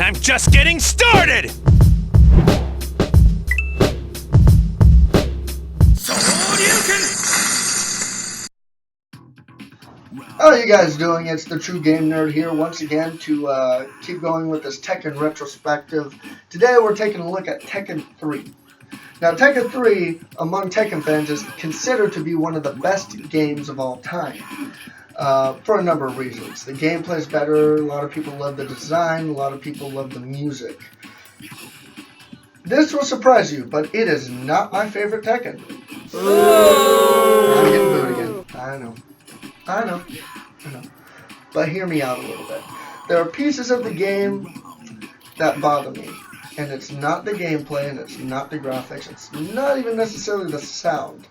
I'm just getting started! How are you guys doing? It's the True Game Nerd here once again to keep going with this Tekken Retrospective. Today we're taking a look at Tekken 3. Now Tekken 3, among Tekken fans, is considered to be one of the best games of all time. For a number of reasons. The gameplay is better, a lot of people love the design, a lot of people love the music. This will surprise you, but it is not my favorite Tekken. I'm getting booed again. I know. But hear me out a little bit. There are pieces of the game that bother me. And it's not the gameplay, and it's not the graphics, it's not even necessarily the sound.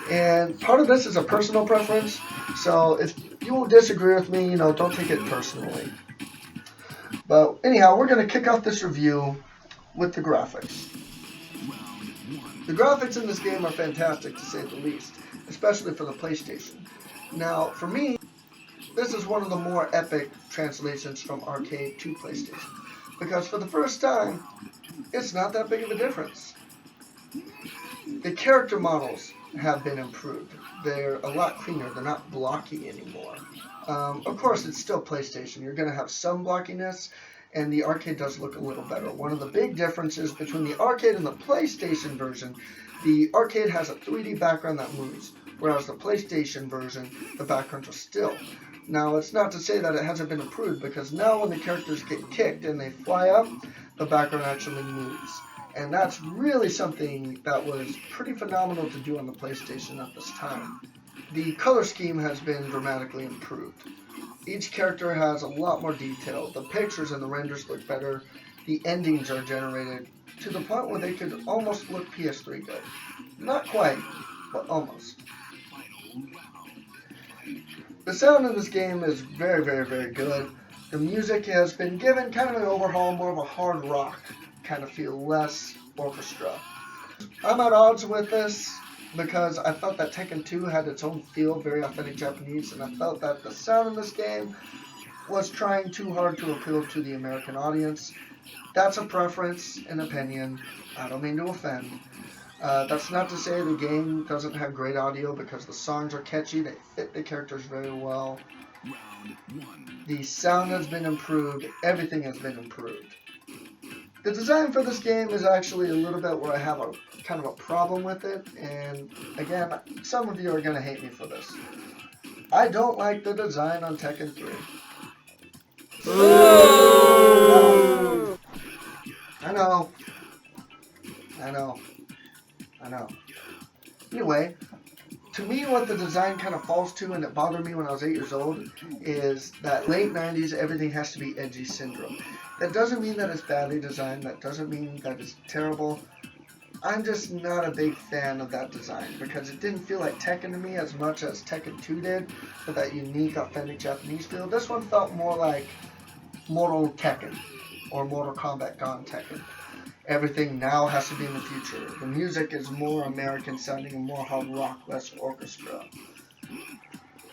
And part of this is a personal preference, so if you disagree with me, don't take it personally. But anyhow, we're going to kick off this review with the graphics. The graphics in this game are fantastic, to say the least, especially for the PlayStation. Now, for me, this is one of the more epic translations from arcade to PlayStation. Because for the first time, it's not that big of a difference. The character models have been improved. They're a lot cleaner. They're not blocky anymore. Of course, it's still PlayStation. You're going to have some blockiness, and the arcade does look a little better. One of the big differences between the arcade and the PlayStation version, the arcade has a 3D background that moves, whereas the PlayStation version, the backgrounds are still. Now, it's not to say that it hasn't been improved, because now when the characters get kicked and they fly up, the background actually moves. And that's really something that was pretty phenomenal to do on the PlayStation at this time. The color scheme has been dramatically improved. Each character has a lot more detail. The pictures and the renders look better. The endings are generated to the point where they could almost look PS3 good. Not quite, but almost. The sound in this game is very, very, very good. The music has been given kind of an overhaul, more of a hard rock kind of feel, less orchestra. I'm at odds with this because I felt that Tekken 2 had its own feel, very authentic Japanese, and I felt that the sound in this game was trying too hard to appeal to the American audience. That's a preference, an opinion. I don't mean to offend. That's not to say the game doesn't have great audio, because the songs are catchy, they fit the characters very well. The sound has been improved, everything has been improved. The design for this game is actually a little bit where I have a kind of a problem with it, and again, some of you are going to hate me for this. I don't like the design on Tekken 3. No. I know. Anyway, to me what the design kind of falls to, and it bothered me when I was 8 years old, is that late 90s everything has to be edgy syndrome. That doesn't mean that it's badly designed, that doesn't mean that it's terrible. I'm just not a big fan of that design, because it didn't feel like Tekken to me as much as Tekken 2 did, with that unique, authentic Japanese feel. This one felt more like Mortal Tekken, or Mortal Kombat Gone Tekken. Everything now has to be in the future. The music is more American sounding and more hard rock, less orchestra.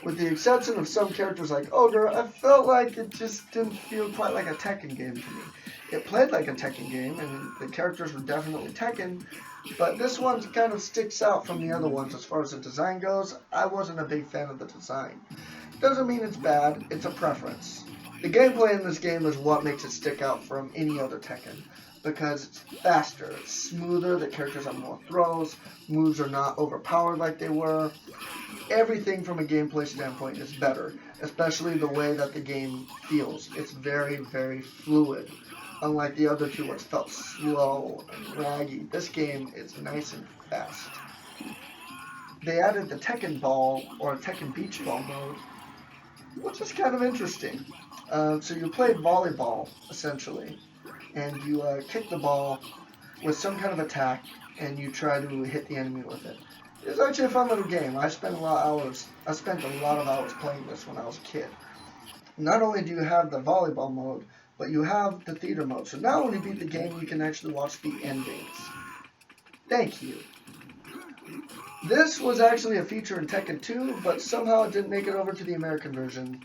With the exception of some characters like Ogre, I felt like it just didn't feel quite like a Tekken game to me. It played like a Tekken game, and the characters were definitely Tekken, but this one kind of sticks out from the other ones as far as the design goes. I wasn't a big fan of the design. Doesn't mean it's bad, it's a preference. The gameplay in this game is what makes it stick out from any other Tekken, because it's faster, it's smoother, the characters have more throws, moves are not overpowered like they were. Everything from a gameplay standpoint is better, especially the way that the game feels. It's very, very fluid. Unlike the other two, which felt slow and laggy, this game is nice and fast. They added the Tekken Ball, or Tekken Beach Ball mode, which is kind of interesting. So you play volleyball, essentially, and you kick the ball with some kind of attack, and you try to hit the enemy with it. It's actually a fun little game. I spent a lot of hours playing this when I was a kid. Not only do you have the volleyball mode, but you have the theater mode. So now when you beat the game, you can actually watch the endings. Thank you. This was actually a feature in Tekken 2, but somehow it didn't make it over to the American version.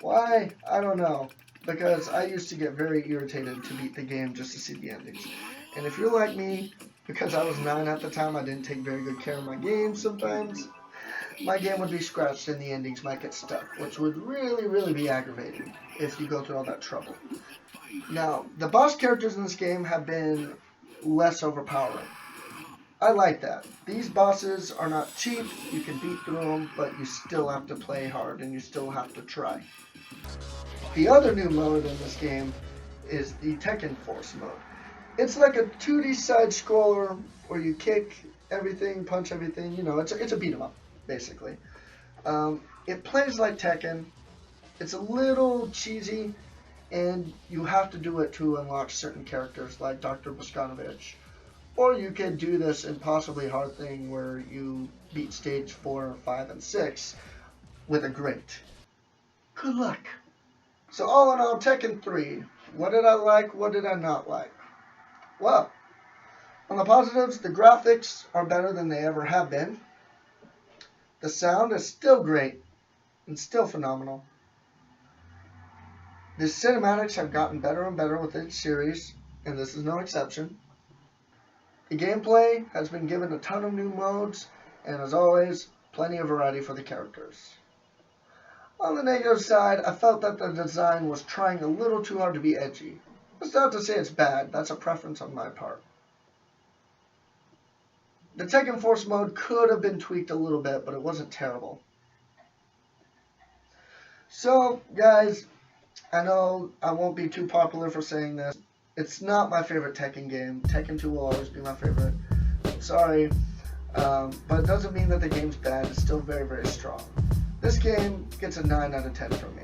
Why? I don't know. because I used to get very irritated to beat the game just to see the endings. And if you're like me, because I was 9 at the time, I didn't take very good care of my game sometimes. My game would be scratched and the endings might get stuck, which would really, really be aggravating if you go through all that trouble. Now, the boss characters in this game have been less overpowering. I like that. These bosses are not cheap, you can beat through them, but you still have to play hard and you still have to try. The other new mode in this game is the Tekken Force mode. It's like a 2D side scroller where you kick everything, punch everything, you know, it's a beat 'em up, basically. It plays like Tekken. It's a little cheesy, and you have to do it to unlock certain characters like Dr. Boskanovich. Or you can do this impossibly hard thing where you beat stage 4, 5, and 6 with a grate. Good luck. So all in all, Tekken 3. What did I like? What did I not like? Well, on the positives, the graphics are better than they ever have been. The sound is still great and still phenomenal. The cinematics have gotten better and better with each series, and this is no exception. The gameplay has been given a ton of new modes, and as always, plenty of variety for the characters. On the negative side, I felt that the design was trying a little too hard to be edgy. That's not to say it's bad, that's a preference on my part. The Tekken Force mode could have been tweaked a little bit, but it wasn't terrible. So, guys, I know I won't be too popular for saying this. It's not my favorite Tekken game. Tekken 2 will always be my favorite. I'm sorry, but it doesn't mean that the game's bad. It's still very, very strong. This game gets a 9 out of 10 from me.